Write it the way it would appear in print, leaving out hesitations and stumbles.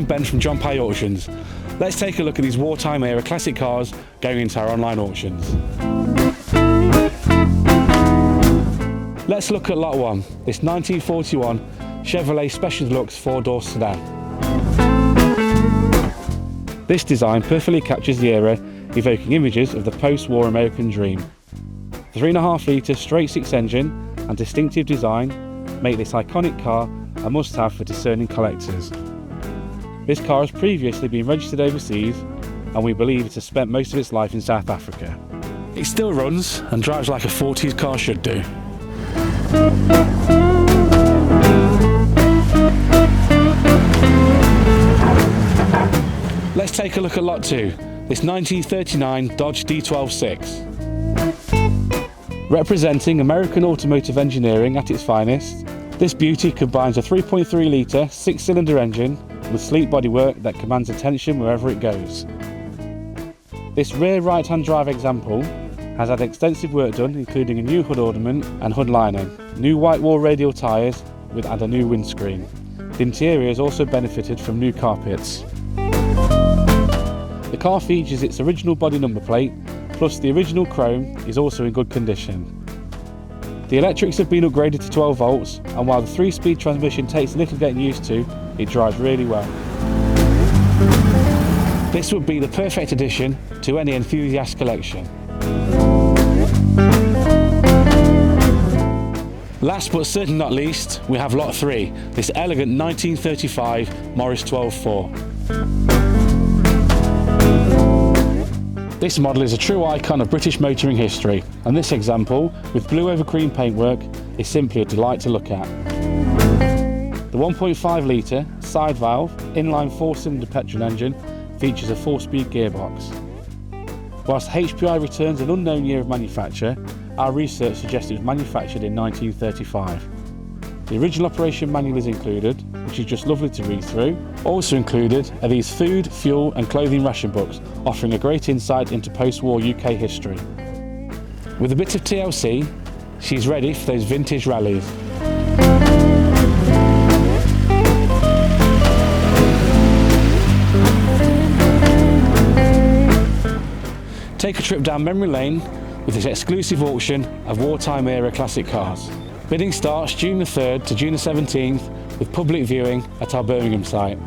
Ben from John Pye Auctions. Let's take a look at these wartime era classic cars going into our online auctions. Let's look at lot 1, this 1941 Chevrolet Special Deluxe 4-door sedan. This design perfectly captures the era, evoking images of the post-war American dream. The 3.5 litre straight-six engine and distinctive design make this iconic car a must-have for discerning collectors. This car has previously been registered overseas, and we believe it has spent most of its life in South Africa. It still runs and drives like a 40s car should do. Let's take a look at lot 2, this 1939 Dodge D12 Six. Representing American automotive engineering at its finest, this beauty combines a 3.3 litre 6-cylinder engine with sleek bodywork that commands attention wherever it goes. This rare right-hand drive example has had extensive work done, including a new hood ornament and hood lining, new white wall radial tyres and a new windscreen. The interior has also benefited from new carpets. The car features its original body number plate, plus the original chrome is also in good condition. The electrics have been upgraded to 12 volts, and while the 3-speed transmission takes a little getting used to, it drives really well. This would be the perfect addition to any enthusiast collection. Last but certainly not least, we have lot 3, this elegant 1935 Morris 12-4. This model is a true icon of British motoring history, and this example, with blue over cream paintwork, is simply a delight to look at. The 1.5 litre side valve inline 4-cylinder petrol engine features a 4-speed gearbox. Whilst HPI returns an unknown year of manufacture, our research suggests it was manufactured in 1935. The original operation manual is included, which is just lovely to read through. Also included are these food, fuel and clothing ration books, offering a great insight into post-war UK history. With a bit of TLC, she's ready for those vintage rallies. Take a trip down memory lane with this exclusive auction of wartime era classic cars. Bidding starts June the 3rd to June the 17th with public viewing at our Birmingham site.